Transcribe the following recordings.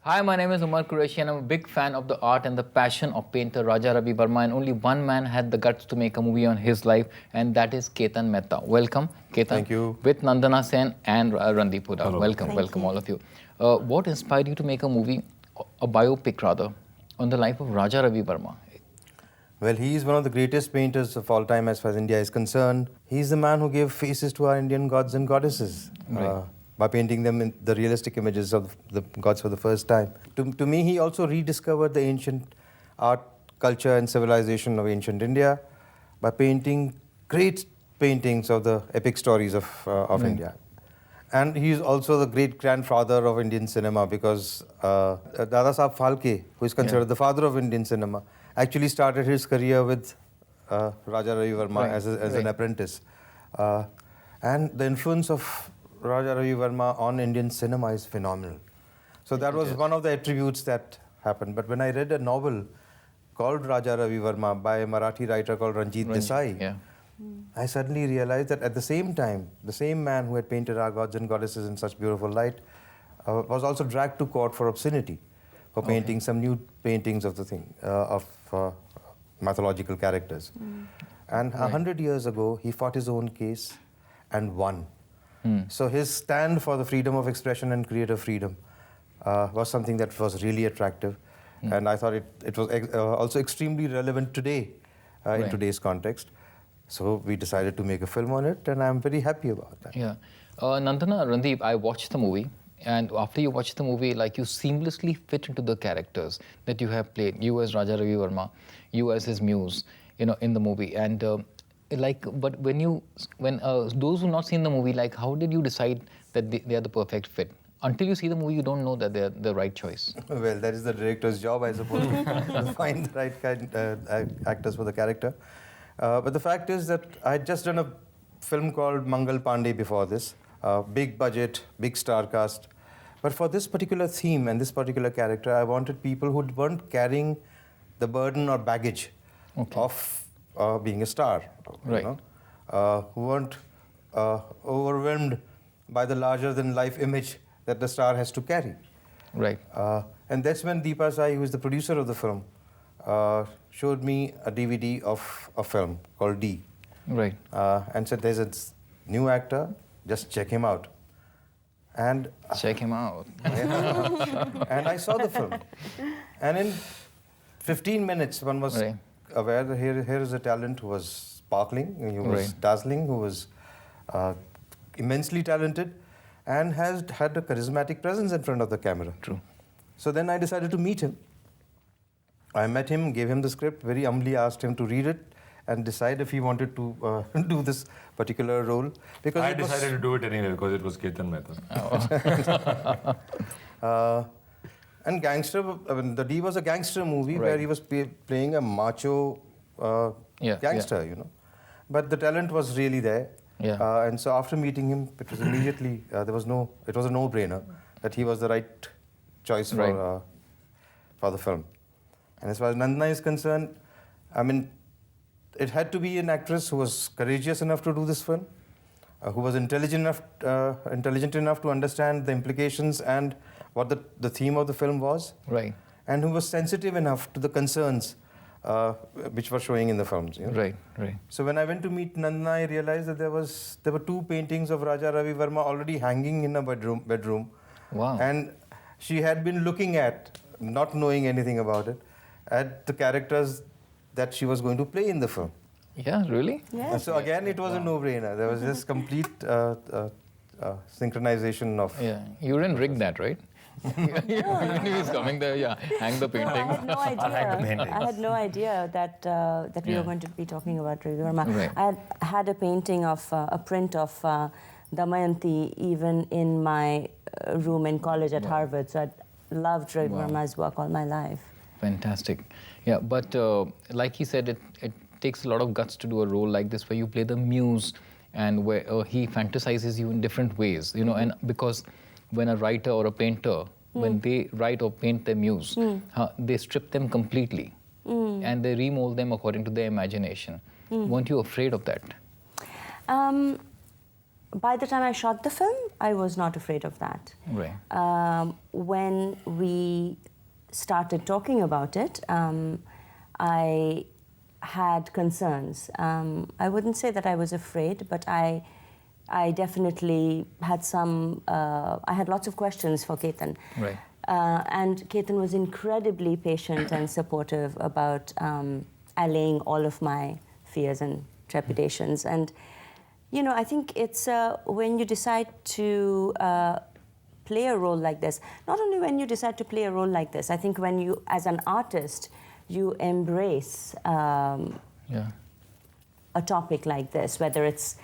Hi, my name is Umar Qureshi and I'm a big fan of the art and the passion of painter Raja Ravi Varma, and only one man had the guts to make a movie on his life, and that is Ketan Mehta. Welcome, Ketan. Thank you. With Nandana Sen and Randeep Hooda. Hello. Welcome all of you. What inspired you to make a movie, a biopic rather, on the life of Raja Ravi Varma? Well, he is one of the greatest painters of all time as far as India is concerned. He's the man who gave faces to our Indian gods and goddesses by painting them in the realistic images of the gods for the first time. To me, he also rediscovered the ancient art, culture and civilization of ancient India by painting great paintings of the epic stories of India. And he is also the great-grandfather of Indian cinema because Dada Saab Phalke, who is considered the father of Indian cinema, actually started his career with Raja Ravi Varma as an apprentice. And the influence of Raja Ravi Varma on Indian cinema is phenomenal. So that was one of the attributes that happened. But when I read a novel called Raja Ravi Varma by a Marathi writer called Ranjit Desai, I suddenly realized that at the same time, the same man who had painted our gods and goddesses in such beautiful light was also dragged to court for obscenity, for painting some nude paintings of the thing, of mythological characters. And 100 years ago, he fought his own case and won. So his stand for the freedom of expression and creative freedom was something that was really attractive. And I thought it was also extremely relevant today, in today's context. So we decided to make a film on it, and I'm very happy about that. Yeah. Nandana, Randeep, I watched the movie, and after you watch the movie, like you seamlessly fit into the characters that you have played. You as Raja Ravi Varma, you as his muse, in the movie. And but when those who not seen the movie, like how did you decide that they are the perfect fit? Until you see the movie, you don't know that they're the right choice. Well, that is the director's job, I suppose, to find the right actors for the character. But the fact is that I had just done a film called Mangal Pandey before this. Big budget, big star cast. But for this particular theme and this particular character, I wanted people who weren't carrying the burden or baggage of being a star. Who weren't overwhelmed by the larger-than-life image that the star has to carry. Right. And that's when Deepa Sai, who is the producer of the film, showed me a DVD of a film called D. Right. And said, there's a new actor, just check him out. And check him out. And I saw the film. And in 15 minutes, one was aware that here is a talent who was sparkling, who was dazzling, who was immensely talented, and has had a charismatic presence in front of the camera. True. So then I decided to meet him. I met him, gave him the script, very humbly asked him to read it and decide if he wanted to do this particular role. Because I decided to do it anyway because it was Ketan Mehta. And gangster, the D was a gangster movie where he was playing a macho gangster, But the talent was really there. And so after meeting him, it was immediately, it was a no-brainer that he was the right choice for the film. And as far as Nandana is concerned, I mean, it had to be an actress who was courageous enough to do this film, who was intelligent enough to understand the implications and what the theme of the film was, and who was sensitive enough to the concerns which were showing in the films. Right. So when I went to meet Nandana, I realized that there were two paintings of Raja Ravi Varma already hanging in a bedroom. Wow. And she had been looking at, not knowing anything about it, at the characters that she was going to play in the film. Yeah, really? Yeah. So again, it was a no-brainer. There was just complete synchronization of... Yeah, you didn't rig that, right? He was coming there, hang the painting. I had no idea. I had no idea that we were going to be talking about Ravi Varma. I had a painting of, a print of Damayanti even in my room in college at Harvard. So I loved Ravi Varma's work all my life. Fantastic. Yeah, but like he said, it takes a lot of guts to do a role like this where you play the muse and where he fantasizes you in different ways, and because when a writer or a painter, when they write or paint their muse, they strip them completely and they remold them according to their imagination. Weren't you afraid of that? by the time I shot the film, I was not afraid of that. Right. When we started talking about it, I had concerns. I wouldn't say that I was afraid, but I definitely had I had lots of questions for Ketan. Right. And Ketan was incredibly patient and supportive about allaying all of my fears and trepidations. And, you know, I think it's when you decide to play a role like this, not only when you decide to play a role like this, I think when you, as an artist, you embrace a topic like this, whether it's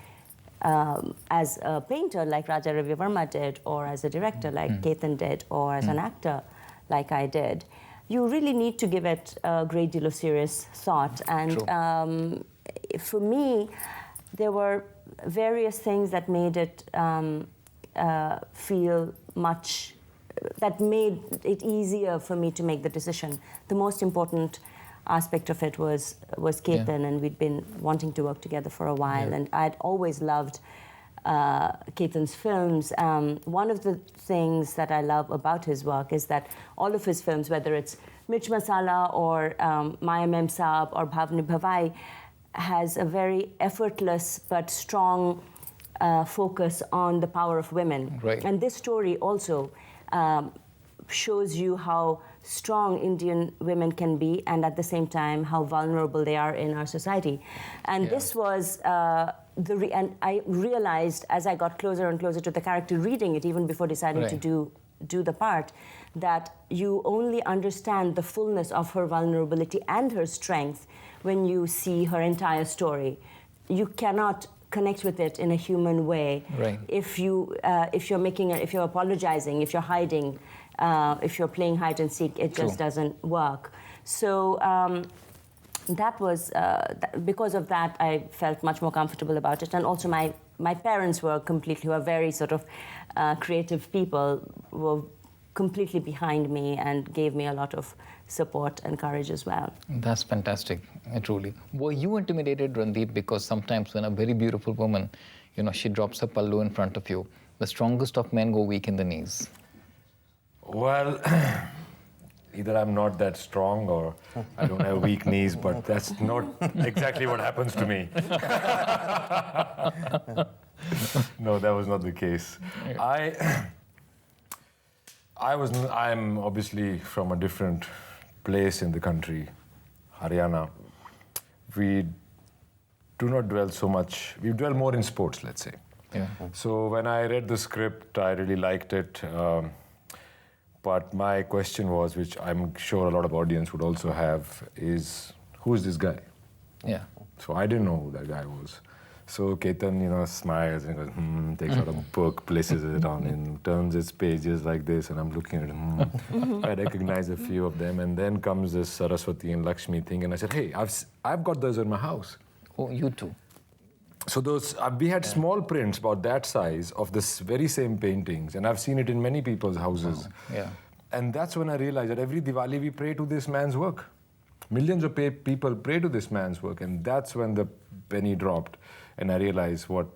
as a painter like Raja Ravi Varma did, or as a director like Ketan did, or as an actor like I did, you really need to give it a great deal of serious thought. And for me, there were various things that made it feel much, that made it easier for me to make the decision. The most important aspect of it was Ketan, and we'd been wanting to work together for a while, and I'd always loved Ketan's films. One of the things that I love about his work is that all of his films, whether it's Mirch Masala or Maya Mem Saab or Bhavni Bhavai, has a very effortless but strong focus on the power of women. Right. And this story also shows you how strong Indian women can be, and at the same time how vulnerable they are in our society. And this was and I realized as I got closer and closer to the character, reading it even before deciding to do the part, that you only understand the fullness of her vulnerability and her strength when you see her entire story. You cannot connect with it in a human way if you're apologizing, if you're hiding, if you're playing hide and seek. It just doesn't work. So that was because of that, I felt much more comfortable about it. And also my parents were very sort of creative people, were completely behind me and gave me a lot of support and courage as well. That's fantastic, truly. Were you intimidated, Randeep, because sometimes when a very beautiful woman, you know, she drops her pallu in front of you, the strongest of men go weak in the knees? Well, either I'm not that strong or I don't have weak knees, but that's not exactly what happens to me. No, that was not the case. I'm obviously from a different place in the country, Haryana. We do not dwell so much, we dwell more in sports, let's say. Yeah. So when I read the script, I really liked it. But my question was, which I'm sure a lot of audience would also have, is who is this guy? Yeah. So I didn't know who that guy was. So Ketan, you know, smiles and goes, takes out a book, places it on, and turns its pages like this, and I'm looking at it. I recognize a few of them, and then comes this Saraswati and Lakshmi thing, and I said, hey, I've got those in my house. Oh, you too. So those we had small prints about that size of this very same paintings, and I've seen it in many people's houses. Wow. Yeah. And that's when I realized that every Diwali we pray to this man's work. Millions of people pray to this man's work, and that's when the penny dropped, and I realized what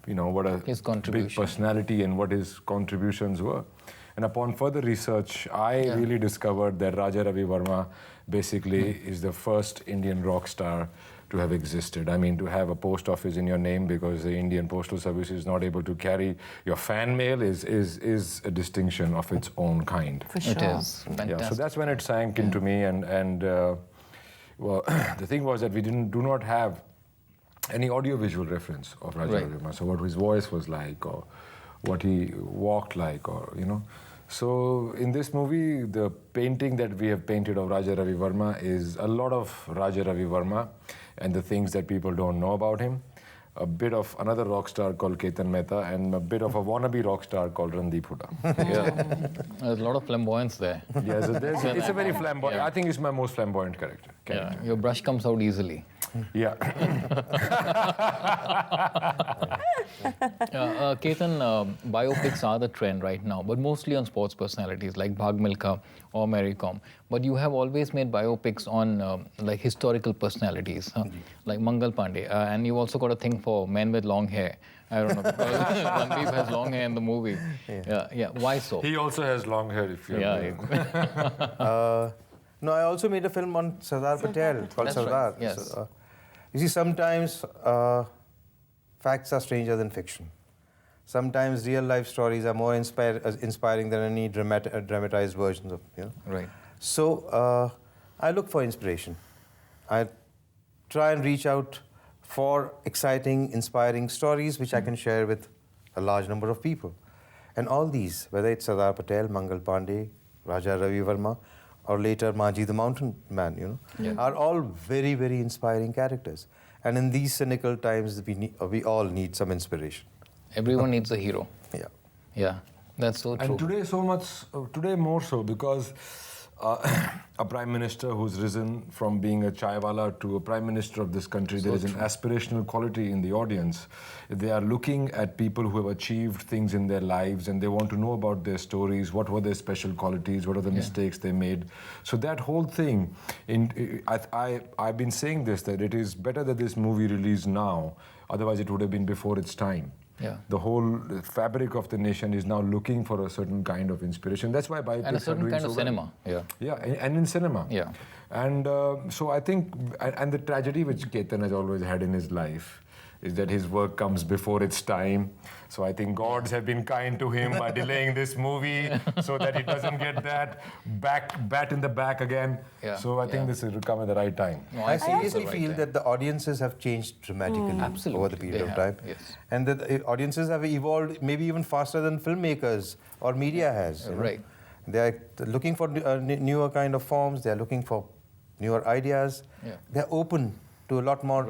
a his big personality and what his contributions were. And upon further research, I really discovered that Raja Ravi Varma basically is the first Indian rock star to have existed. I mean, to have a post office in your name because the Indian Postal Service is not able to carry your fan mail is a distinction of its own kind. For sure. It is fantastic. Yeah, so that's when it sank into me, and well, the thing was that we do not have any audio-visual reference of Raja Ravi Varma. So what his voice was like, or what he walked like, or So in this movie, the painting that we have painted of Raja Ravi Varma is a lot of Raja Ravi Varma and the things that people don't know about him. A bit of another rock star called Ketan Mehta, and a bit of a wannabe rock star called Randeep Hooda. Yeah. There's a lot of flamboyance there. Yeah, so it's a very flamboyant. I think it's my most flamboyant character. Yeah, your brush comes out easily. Yeah. Ketan, biopics are the trend right now, but mostly on sports personalities like Bhag Milkha or Mary Kom. But you have always made biopics on like historical personalities, like Mangal Pandey. And you've also got a thing for men with long hair, I don't know, because Randeep has long hair in the movie. Yeah. Why so? He also has long hair, if you're No, I also made a film on Sardar Patel called That's Sardar. right, yes. So, you see, sometimes facts are stranger than fiction. Sometimes real life stories are more inspiring than any dramatized versions of, Right. So I look for inspiration. I try and reach out for exciting, inspiring stories which I can share with a large number of people. And all these, whether it's Sardar Patel, Mangal Pandey, Raja Ravi Varma, or later Maji the Mountain Man, are all very, very inspiring characters. And in these cynical times, we all need some inspiration. Everyone needs a hero. Yeah. Yeah, that's so true. And today more so, because a prime minister who's risen from being a chaiwala to a prime minister of this country, there is an aspirational quality in the audience. They are looking at people who have achieved things in their lives, and they want to know about their stories, what were their special qualities, what are the mistakes they made. So that whole thing, I've been saying this, that it is better that this movie released now, otherwise it would have been before its time. Yeah. The whole fabric of the nation is now looking for a certain kind of inspiration. That's why biopics And a certain are doing kind so of well. cinema. Yeah. Yeah, and in cinema. Yeah. And so I think, and the tragedy which Ketan has always had in his life is that his work comes before its time. So I think gods have been kind to him by delaying this movie so that he doesn't get that bat in the back again. Yeah. So I think this will come at the right time. No, I think it's the seriously right feel time. that the audiences have changed dramatically over the period They of time. have, yes. And that the audiences have evolved maybe even faster than filmmakers or media has. you know. Right. They are looking for newer kind of forms. They are looking for newer ideas. Yeah. They are open to a lot more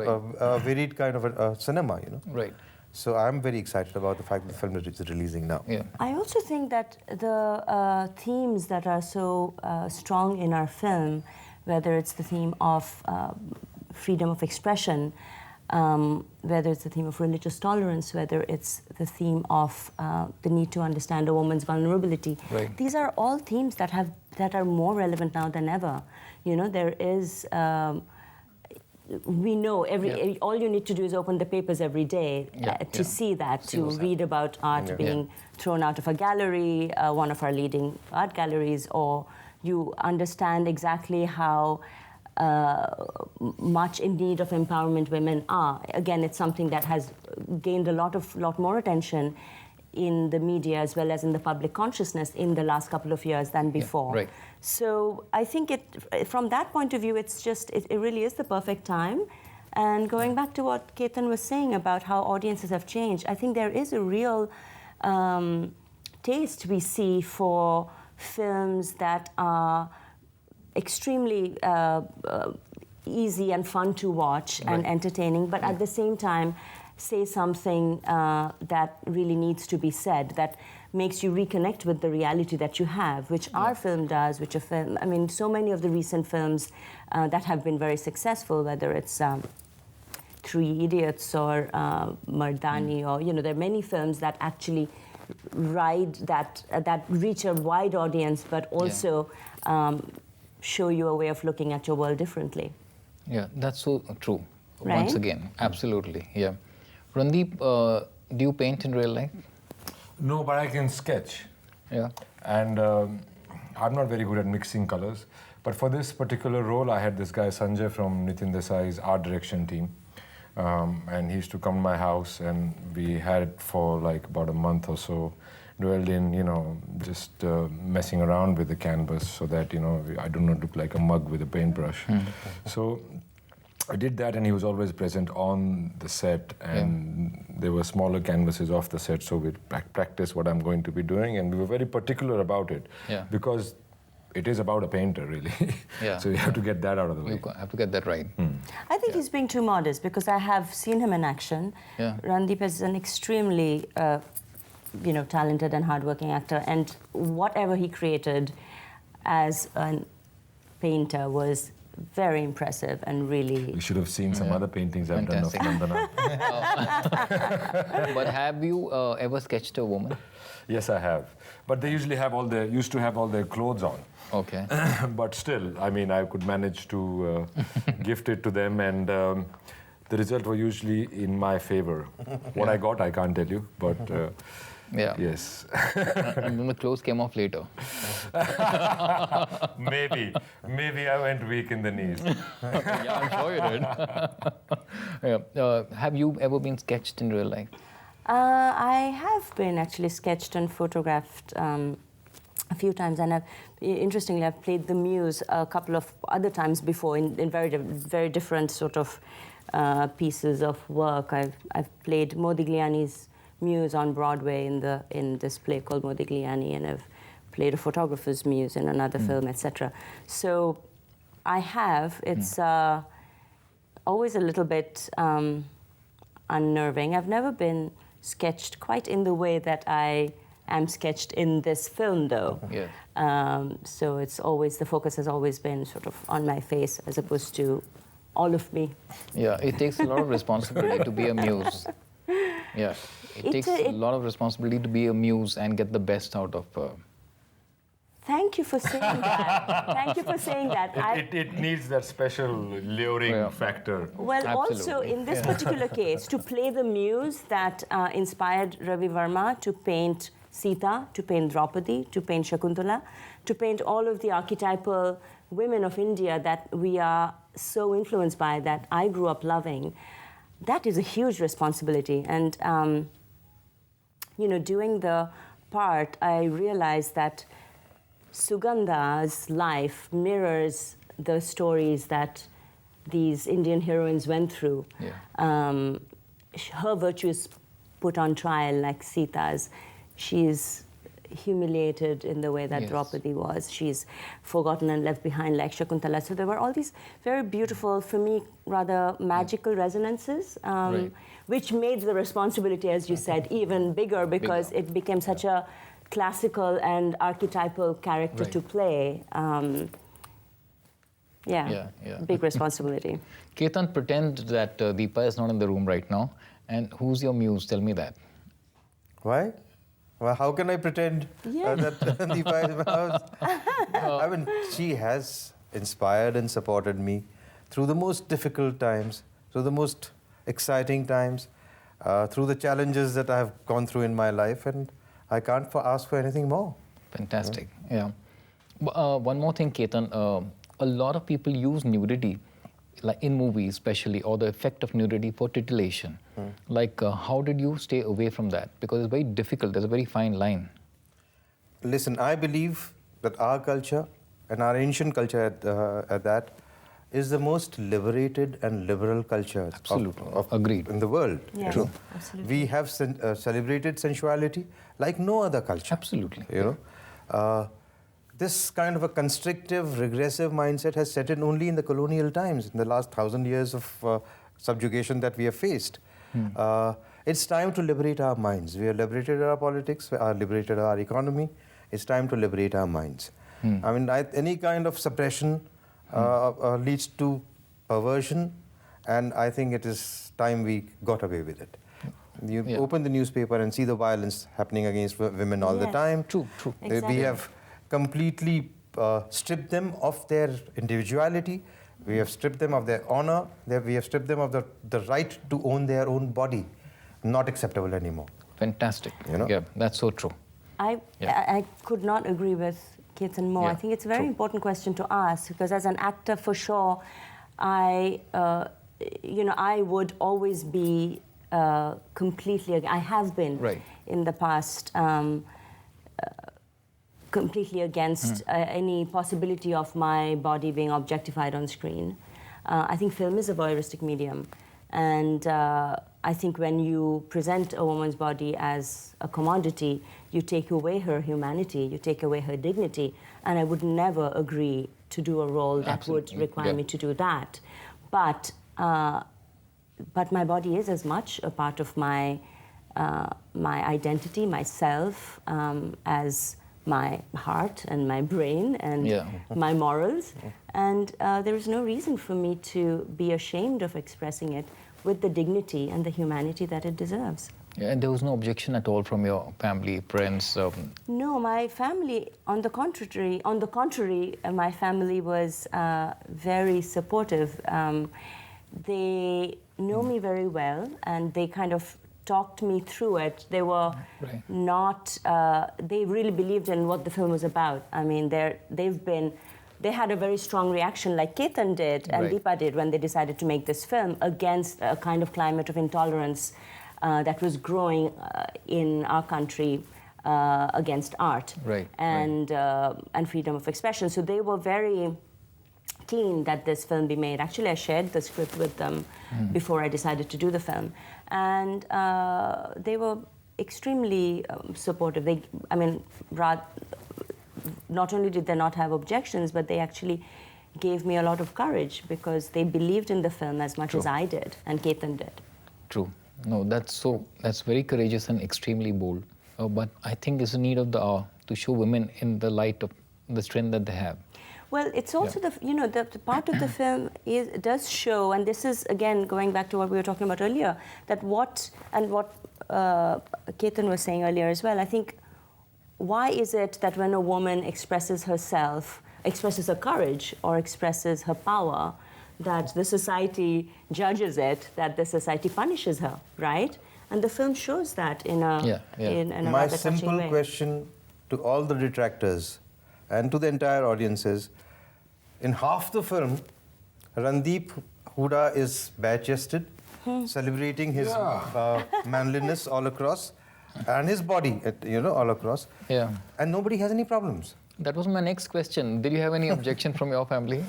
varied kind of cinema, Right. So I'm very excited about the fact that the film is releasing now. Yeah. I also think that the themes that are so strong in our film, whether it's the theme of freedom of expression, whether it's the theme of religious tolerance, whether it's the theme of the need to understand a woman's vulnerability, Right. these are all themes that are more relevant now than ever. There is. We know all you need to do is open the papers every day to see that, to read about art being thrown out of a gallery, one of our leading art galleries, or you understand exactly how much in need of empowerment women are. Again, it's something that has gained a lot more attention in the media as well as in the public consciousness in the last couple of years than before. Right. So I think from that point of view, it really is the perfect time. And going back to what Ketan was saying about how audiences have changed, I think there is a real taste we see for films that are extremely easy and fun to watch and entertaining, but at the same time say something that really needs to be said, that makes you reconnect with the reality that you have, which our film does, so many of the recent films that have been very successful, whether it's Three Idiots or Mardani, or, there are many films that actually ride that reach a wide audience, but also show you a way of looking at your world differently. Yeah, that's so true. Right? Once again, absolutely. Yeah. Randeep, do you paint in real life? No, but I can sketch. Yeah. And I'm not very good at mixing colors. But for this particular role, I had this guy, Sanjay, from Nitin Desai's art direction team. And he used to come to my house, and we had it for like about a month or so, dwelled in, just messing around with the canvas so that, I do not look like a mug with a paintbrush. So I did that, and he was always present on the set, and there were smaller canvases off the set, so we'd practice what I'm going to be doing, and we were very particular about it, because it is about a painter, really. So you have to get that out of the way. You have to get that right. I think he's being too modest, because I have seen him in action. Randeep is an extremely talented and hardworking actor, and whatever he created as a painter was very impressive and really... You should have seen some other paintings I've done of Nandana. But have you ever sketched a woman? Yes, I have. But they usually used to have all their clothes on. Okay. But still, I could manage to gift it to them. And the result was usually in my favor. What I got, I can't tell you, but yes. And then the clothes came off later. Maybe I went weak in the knees. Yeah, I'm sure you did. Have you ever been sketched in real life? I have been actually sketched and photographed a few times, and interestingly, I've played the Muse a couple of other times before in very different sort of pieces of work. I've played Modigliani's Muse on Broadway in this play called Modigliani, and I've played a photographer's Muse in another film, etc. So I have. It's always a little bit unnerving. I've never been sketched quite in the way that I am sketched in this film, though. Yeah. So it's always, the focus has always been sort of on my face as opposed to all of me. Yeah, it takes a lot of responsibility to be a muse. Yeah, it takes a lot of responsibility to be a muse and get the best out of Thank you for saying that. Thank you for saying that. It needs that special luring factor. Well, Absolutely. also in this particular case, to play the muse that inspired Ravi Varma to paint Sita, to paint Draupadi, to paint Shakuntala, to paint all of the archetypal women of India that we are so influenced by, that I grew up loving, that is a huge responsibility. And, doing the part, I realized that Sugandha's life mirrors the stories that these Indian heroines went through. Yeah. Her virtue is put on trial like Sita's. She's humiliated in the way that Draupadi was. She's forgotten and left behind like Shakuntala. So there were all these very beautiful, for me, rather magical resonances, which made the responsibility, as you said, even bigger because it became such a classical and archetypal character to play. Big responsibility. Ketan, pretend that Deepa is not in the room right now. And who's your muse? Tell me that. Why? Well, how can I pretend that Deepa is my house? I mean, she has inspired and supported me through the most difficult times, through the most exciting times, through the challenges that I have gone through in my life, and I can't ask for anything more. Fantastic. Yeah. One more thing, Ketan. A lot of people use nudity, like in movies especially, or the effect of nudity for titillation. Like, how did you stay away from that? Because it's very difficult. There's a very fine line. Listen, I believe that our culture, and our ancient culture at that, is the most liberated and liberal culture Agreed. in the world. Yes, True. absolutely. We have celebrated sensuality like no other culture. Absolutely. This kind of a constrictive, regressive mindset has set in only in the colonial times, in the last 1,000 years of subjugation that we have faced. It's time to liberate our minds. We have liberated our politics, we have liberated our economy. It's time to liberate our minds. I mean, any kind of suppression leads to perversion, and I think it is time we got away with it. You open the newspaper and see the violence happening against women all the time. True. Exactly. We have completely stripped them of their individuality. We have stripped them of their honor. We have stripped them of the right to own their own body. Not acceptable anymore. Fantastic. Yeah, that's so true. I could not agree with Ketan more. Yeah, I think it's a very important question to ask, because as an actor, for sure, I would always be completely, I have been in the past, completely against any possibility of my body being objectified on screen. I think film is a voyeuristic medium, and I think when you present a woman's body as a commodity, you take away her humanity, you take away her dignity, and I would never agree to do a role that would require me to do that. But my body is as much a part of my identity, myself, as my heart and my brain and my morals. And there is no reason for me to be ashamed of expressing it with the dignity and the humanity that it deserves. Yeah, and there was no objection at all from your family, friends? No, my family, on the contrary, my family was very supportive. They know me very well, and they kind of talked me through it. They were not, they really believed in what the film was about. I mean, they had a very strong reaction like Ketan did and Deepa did when they decided to make this film against a kind of climate of intolerance that was growing in our country against art and freedom of expression. So they were very keen that this film be made. Actually, I shared the script with them before I decided to do the film. And they were extremely supportive. Not only did they not have objections, but they actually gave me a lot of courage because they believed in the film as much as I did and Ketan did. True. No, that's very courageous and extremely bold. But I think it's a need of the hour to show women in the light of the strength that they have. Well, it's also the part of the film does show, and this is again going back to what we were talking about earlier, that what Ketan was saying earlier as well. I think, why is it that when a woman expresses herself, expresses her courage or expresses her power, that the society judges it, that the society punishes her, right? And the film shows that in a My simple question to all the detractors and to the entire audience is, in half the film, Randeep Hooda is bare-chested, celebrating his manliness all across, and his body, all across. Yeah. And nobody has any problems. That was my next question. Did you have any objection from your family?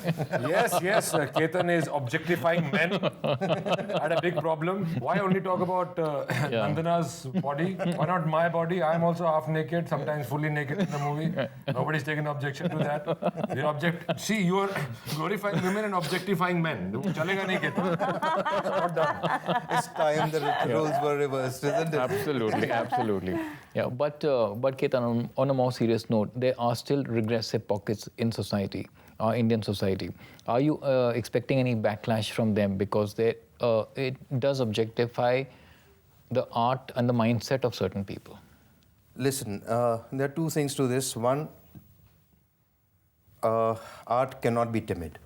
Yes. Ketan is objectifying men. I had a big problem. Why only talk about Nandana's body? Why not my body? I'm also half naked, sometimes fully naked in the movie. Nobody's taken objection to that. See, you are glorifying women and objectifying men. Chalega nahi, Ketan. It's not done. It's time the roles were reversed, isn't it? Absolutely. Yeah, but Ketan, on a more serious note, there are still regressive pockets in society, Indian society. Are you expecting any backlash from them because it does objectify the art and the mindset of certain people? Listen, there are two things to this. One, art cannot be timid.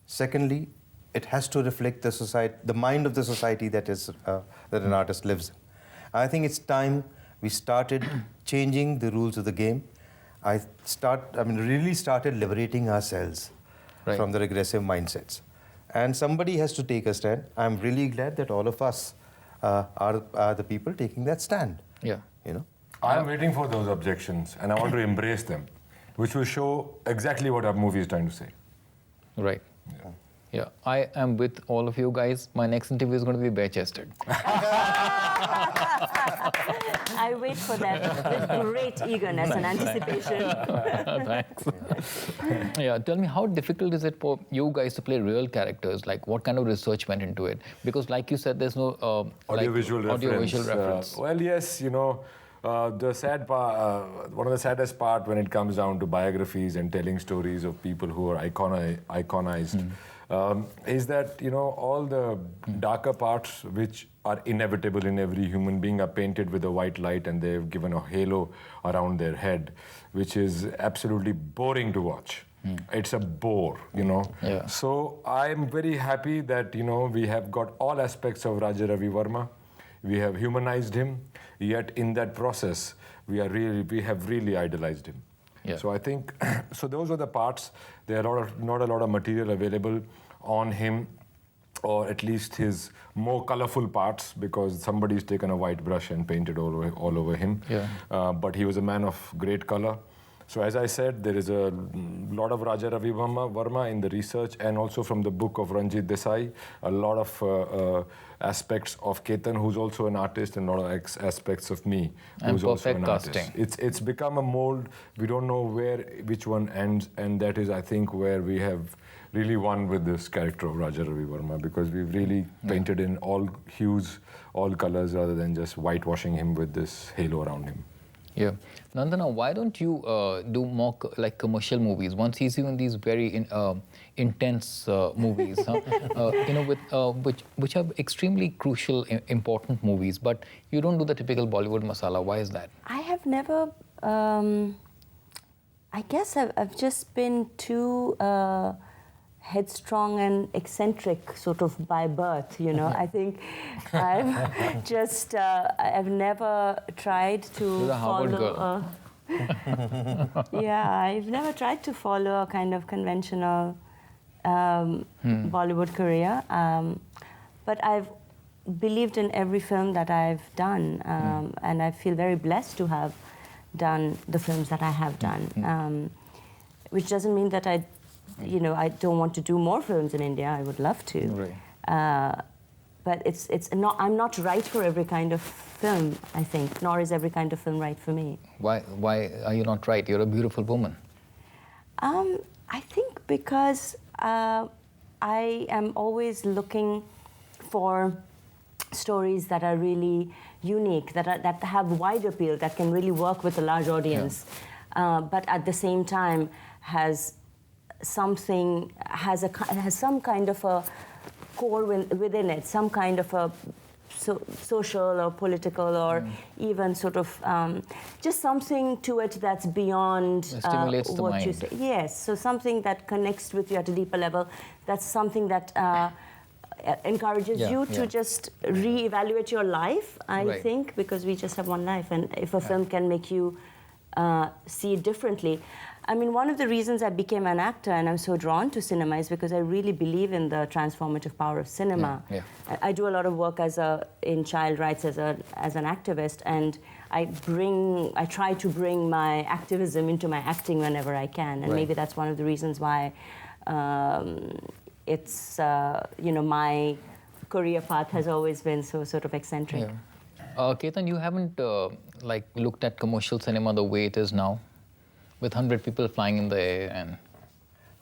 Secondly, it has to reflect the society, the mind of the society that an artist lives in. I think it's time we started changing the rules of the game. Really started liberating ourselves from the regressive mindsets. And somebody has to take a stand. I'm really glad that all of us are the people taking that stand. Yeah. I'm waiting for those objections and I want to embrace them, which will show exactly what our movie is trying to say. Right. Yeah, I am with all of you guys. My next interview is going to be bare-chested. I wait for that with great eagerness and anticipation. Thanks. Yeah, tell me, how difficult is it for you guys to play real characters? Like, what kind of research went into it? Because, like you said, there's no audiovisual reference. Well, yes, the sad part, one of the saddest part when it comes down to biographies and telling stories of people who are iconized. Is that, all the darker parts which are inevitable in every human being are painted with a white light and they've given a halo around their head, which is absolutely boring to watch. It's a bore, Yeah. So I'm very happy that, we have got all aspects of Raja Ravi Varma. We have humanized him, yet in that process, we have really idolized him. Yeah. So I think, those are the parts. There are not a lot of material available on him, or at least his more colorful parts, because somebody's taken a white brush and painted all over him. Yeah. But he was a man of great color. So as I said, there is a lot of Raja Ravi Varma in the research, and also from the book of Ranjit Desai, a lot of aspects of Ketan, who's also an artist, and a lot of aspects of me, who's also an artist. It's become a mold. We don't know which one ends, and that is, I think, where we have really won with this character of Raja Ravi Varma, because we've really painted in all hues, all colors, rather than just whitewashing him with this halo around him. Yeah. Nandana, why don't you do more commercial movies? One sees you in these very intense movies, which are extremely crucial, important movies, but you don't do the typical Bollywood masala. Why is that? I have never, I guess I've just been too headstrong and eccentric sort of by birth, you know. I think I've just, I've never tried to follow yeah, I've never tried to follow a kind of conventional Bollywood career, but I've believed in every film that I've done, and I feel very blessed to have done the films that I have done, which doesn't mean that I don't want to do more films in India. I would love to. Right. But it's not. I'm not right for every kind of film, I think. Nor is every kind of film right for me. Why are you not right? You're a beautiful woman. I think because I am always looking for stories that are really unique, that have wide appeal, that can really work with a large audience, but at the same time has some kind of a core within it, some kind of a social or political or even sort of just something to it that's beyond stimulates the what mind. you say. Yes, so something that connects with you at a deeper level. That's something that encourages you to just re-evaluate your life, I think, because we just have one life, and if a film can make you see it differently. I mean, one of the reasons I became an actor and I'm so drawn to cinema is because I really believe in the transformative power of cinema. I do a lot of work in child rights as an activist, and I try to bring my activism into my acting whenever I can, and maybe that's one of the reasons why it's my career path has always been so sort of eccentric. Ketan, you haven't looked at commercial cinema the way it is now, with 100 people flying in the air and...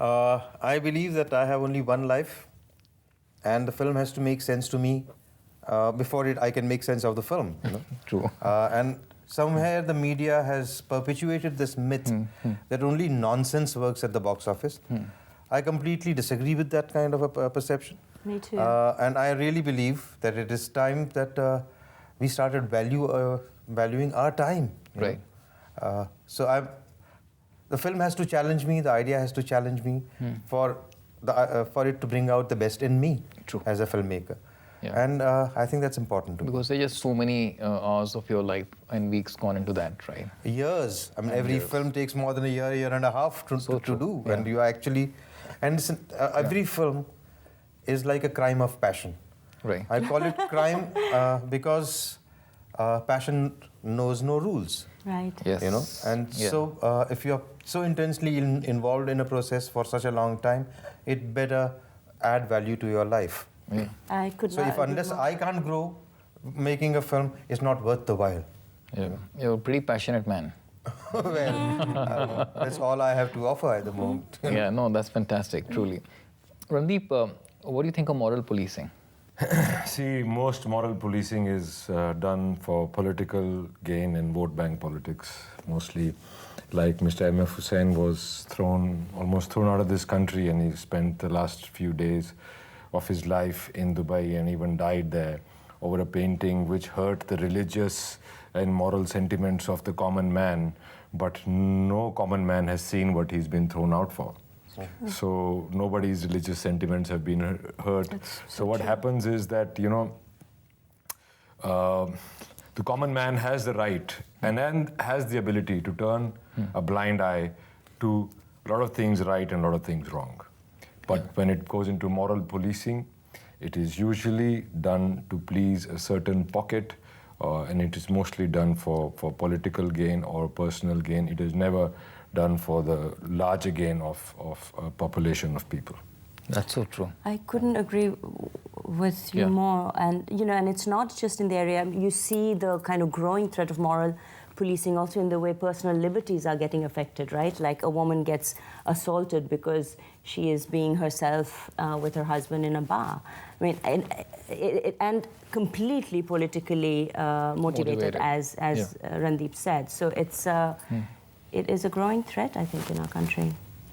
I believe that I have only one life, and the film has to make sense to me before I can make sense of the film. You know? True. And somewhere the media has perpetuated this myth that only nonsense works at the box office. I completely disagree with that kind of a perception. Me too. And I really believe that it is time that we started valuing our time. Right. The film has to challenge me. The idea has to challenge me for it to bring out the best in me as a filmmaker. And I think that's important too. Because there's just so many hours of your life and weeks gone into that, right? Years. I mean, every film takes more than a year and a half to do. And you actually... And listen, every film is like a crime of passion. Right. I call it crime because passion knows no rules. Right. Yes. You know, and so if you're so intensely involved in a process for such a long time, it better add value to your life. I could so not unless I can't grow, making a film is not worth the while. You're a pretty passionate man. Well, that's all I have to offer at the moment. No, that's fantastic, truly. Randeep, what do you think of moral policing? See, most moral policing is done for political gain and vote bank politics, mostly. Like Mr. M.F. Hussain was almost thrown out of this country, and he spent the last few days of his life in Dubai and even died there over a painting which hurt the religious and moral sentiments of the common man, but no common man has seen what he's been thrown out for. So nobody's religious sentiments have been hurt. So what happens is that, the common man has the right and has the ability to turn a blind eye to a lot of things right and a lot of things wrong. But when it goes into moral policing, it is usually done to please a certain pocket, and it is mostly done for political gain or personal gain. It is never done for the larger gain of a population of people. That's so true. I couldn't agree with you more. And, and it's not just in the area. You see the kind of growing threat of moral policing also in the way personal liberties are getting affected, right? Like a woman gets assaulted because she is being herself with her husband in a bar. I mean, and completely politically motivated, as Randeep said. So it is a growing threat, I think, in our country.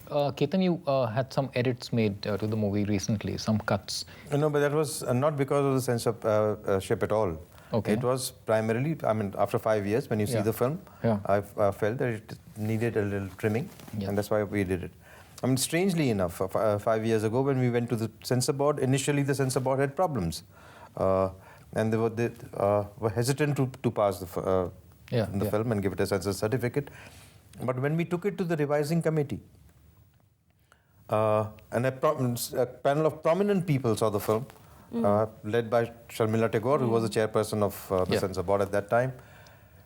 Ketan, you had some edits made to the movie recently, some cuts. No, but that was not because of the censorship at all. Okay. It was primarily, after 5 years, when you see the film, I felt that it needed a little trimming, and that's why we did it. I mean, strangely enough, 5 years ago when we went to the censor board, initially the censor board had problems. And they were hesitant to pass the film and give it a censor certificate. But when we took it to the revising committee, and a panel of prominent people saw the film, led by Sharmila Tagore, who was the chairperson of the censor board at that time.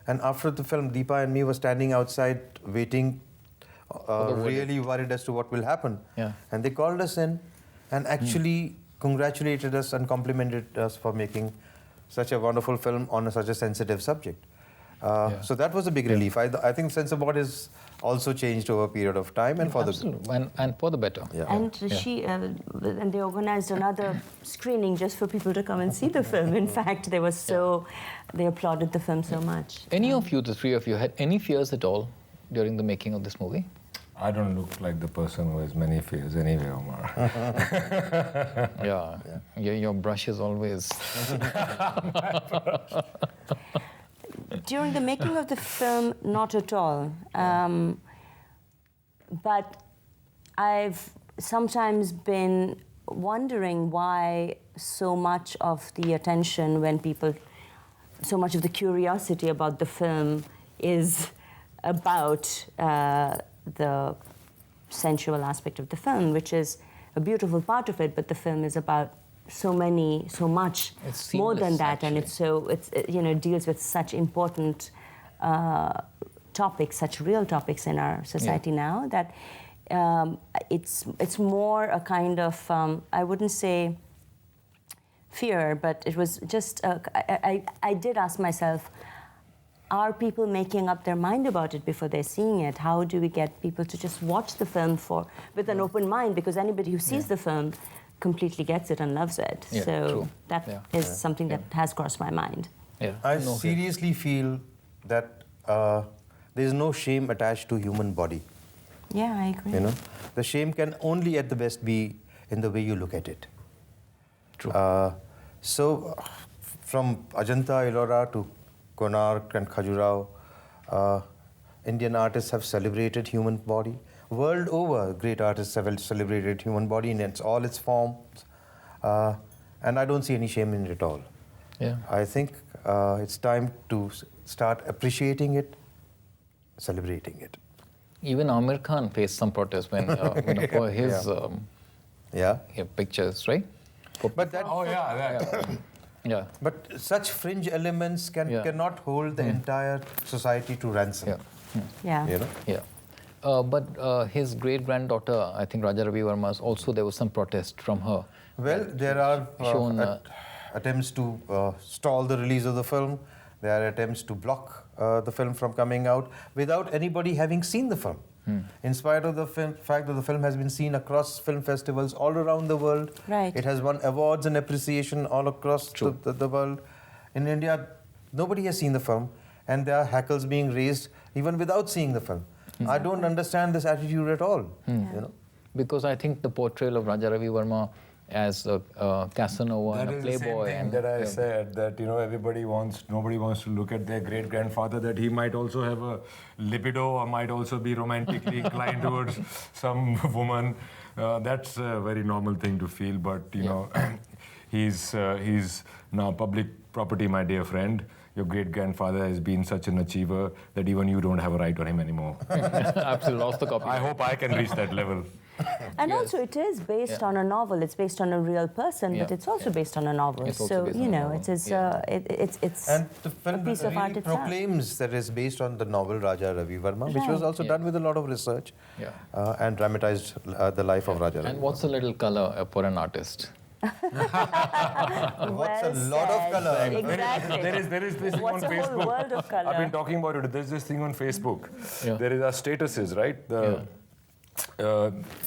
And after the film, Deepa and me were standing outside waiting, really worried as to what will happen. Yeah. And they called us in and actually congratulated us and complimented us for making such a wonderful film on such a sensitive subject. So that was a big relief. I think censor board has also changed over a period of time and for the good. And for the better. Yeah. And and they organized another screening just for people to come and see the film. In fact, they were they applauded the film so much. Any of you, the three of you, had any fears at all during the making of this movie? I don't look like the person who has many fears anyway, Omar. Your brush is always... During the making of the film, not at all. But I've sometimes been wondering why so much of the attention so much of the curiosity about the film is about the sensual aspect of the film, which is a beautiful part of it, but the film is about so much more than that, actually. And it deals with such important topics, such real topics in our society now, that it's more a kind of I wouldn't say fear, but it was just I did ask myself, are people making up their mind about it before they're seeing it? How do we get people to just watch the film with an open mind? Because anybody who sees the film completely gets it and loves it. Yeah, so true. that is something that has crossed my mind. Yeah. I seriously feel that there is no shame attached to human body. Yeah, I agree. You know, the shame can only at the best be in the way you look at it. True. So, from Ajanta, Ellora to Konark and Khajuraho, Indian artists have celebrated human body. World over, great artists have celebrated human body in all its forms. And I don't see any shame in it at all. Yeah. I think it's time to start appreciating it, celebrating it. Even Amir Khan faced some protest when for his pictures, right? But that, Yeah. but such fringe elements cannot hold the entire society to ransom. Yeah. You know? Yeah. But his great-granddaughter, I think Raja Ravi Varma, also there was some protest from her. Well, there are attempts to stall the release of the film. There are attempts to block the film from coming out without anybody having seen the film. In spite of the fact that the film has been seen across film festivals all around the world. Right. It has won awards and appreciation all across the world. In India, nobody has seen the film, and there are hackles being raised even without seeing the film. I don't understand this attitude at all. You know? Because I think the portrayal of Raja Ravi Varma as a Casanova and a playboy. That is the same thing that I said, that nobody wants to look at their great-grandfather, that he might also have a libido or might also be romantically inclined towards some woman. That's a very normal thing to feel, but he's now public property, my dear friend. Your great-grandfather has been such an achiever that even you don't have a right on him anymore. Absolutely lost the copy. I hope I can reach that level. And also, it is based on a novel. It's based on a real person, but it's also based on a novel. It's also So based on a novel. it's And the film a piece of art really itself. proclaims that it's based on the novel Raja Ravi Varma, which was also done with a lot of research and dramatized the life of Raja Ravi. And what's a little color for an artist? What's a lot of color? Exactly. There is this thing on What's a whole Facebook. world of color? I've been talking about it. There's this thing on Facebook. Yeah. There is our statuses, right? The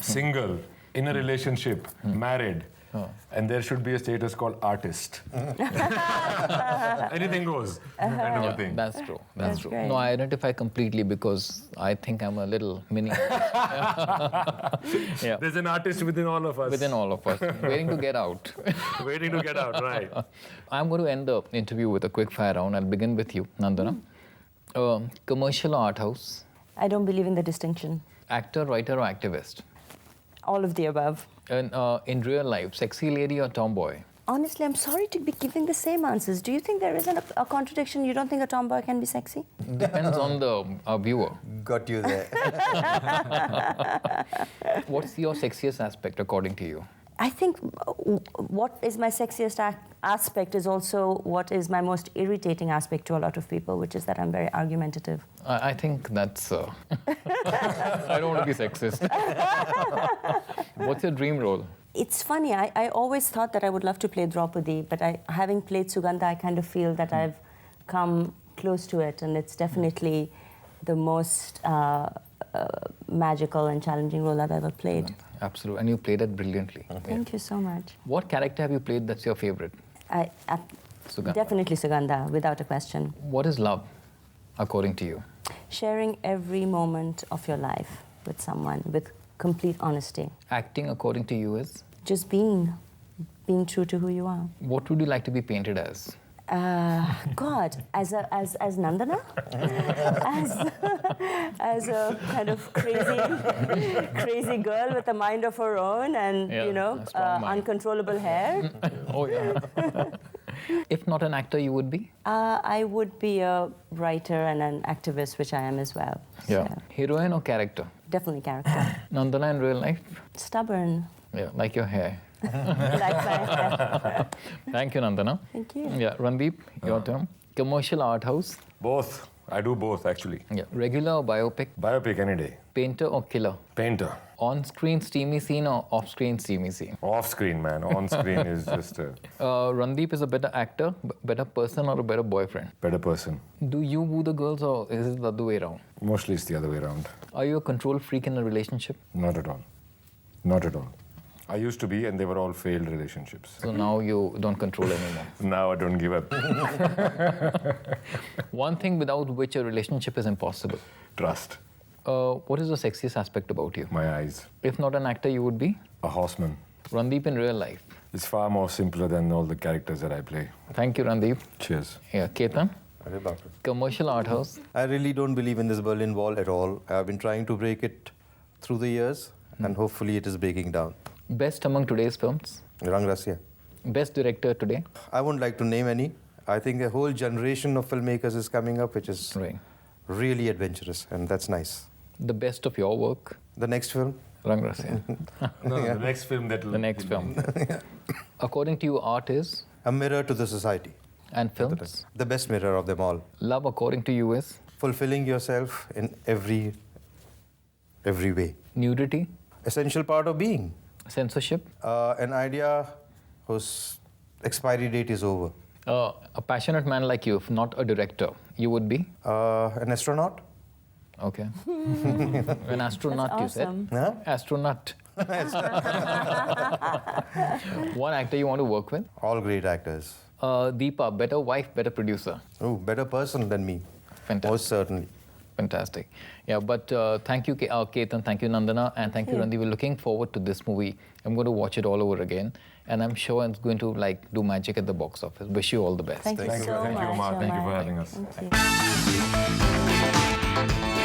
single, in a relationship, married. And there should be a status called artist. Anything goes, kind of a thing. That's true. That's true. great. No, I identify completely because I think I'm a little mini. There's an artist within all of us. Within all of us, waiting to get out. Waiting to get out, right. I'm going to end the interview with a quick fire round. I'll begin with you, Nandana. Commercial or art house? I don't believe in the distinction. Actor, writer, or activist? All of the above. And in real life, sexy lady or tomboy? Honestly, I'm sorry to be giving the same answers. Do you think there isn't a contradiction? You don't think a tomboy can be sexy? Depends on the viewer. Got you there. What's your sexiest aspect according to you? I think what is my sexiest aspect is also what is my most irritating aspect to a lot of people, which is that I'm very argumentative. I think that's... I don't want to be sexist. What's your dream role? It's funny, I always thought that I would love to play Draupadi, but having played Sugandha, I kind of feel that I've come close to it, and it's definitely the most magical and challenging role I've ever played. Absolutely, and you played it brilliantly. Thank you so much. What character have you played that's your favorite? Sugandha. Definitely Sugandha, without a question. What is love, according to you? Sharing every moment of your life with someone with complete honesty. Acting, according to you, is? Just being true to who you are. What would you like to be painted as? God, as Nandana, as a kind of crazy girl with a mind of her own, and uncontrollable hair. Oh yeah. If not an actor, you would be? I would be a writer and an activist, which I am as well. Yeah. So, Heroine or character? definitely character. Nandana in real life? Stubborn. Yeah, like your hair. Like my hair. Thank you, Nandana. Thank you. Yeah, Randeep, your turn. Commercial art house? Both. I do both, actually. Yeah. Regular or biopic? Biopic any day. Painter or killer? Painter. On-screen steamy scene or off-screen steamy scene? Off-screen, man. On-screen is just a Randeep is a better actor, better person or a better boyfriend? better person. Do you woo the girls or is it the other way around? Mostly it's the other way around. Are you a control freak in a relationship? Not at all. Not at all. I used to be, and they were all failed relationships. So now you don't control anymore. Now I don't give up. One thing without which a relationship is impossible. Trust. What is the sexiest aspect about you? My eyes. If not an actor, you would be? A horseman. Randeep in real life. It's far more simpler than all the characters that I play. Thank you, Randeep. Cheers. Yeah, Ketan. Arey baap re. Commercial art house. I really don't believe in this Berlin Wall at all. I've been trying to break it through the years, and hopefully it is breaking down. Best among today's films. Rang Rasya. Best director today. I wouldn't like to name any. I think a whole generation of filmmakers is coming up, which is Right. really adventurous, and that's nice. The best of your work. The next film? Rang Rasya. No, the next film that The next film. According to you, art is? A mirror to the society. And films? The best mirror of them all. Love, according to you, is? Fulfilling yourself in every way. Nudity? Essential part of being. Censorship? An idea whose expiry date is over. A passionate man like you, if not a director, you would be? An astronaut? Okay. An astronaut, That's you awesome. said? Huh? Astronaut. One actor you want to work with? All great actors. Deepa, better wife, better producer. Oh, better person than me. Fantastic. Most certainly. Fantastic. Yeah, but thank you, Ketan, thank you, Nandana, and thank you, Randeep. We're looking forward to this movie. I'm going to watch it all over again, and I'm sure it's going to do magic at the box office. Wish you all the best. Thank you so much. Thank you, Omar. Thank you for Omar. having us. Thank you.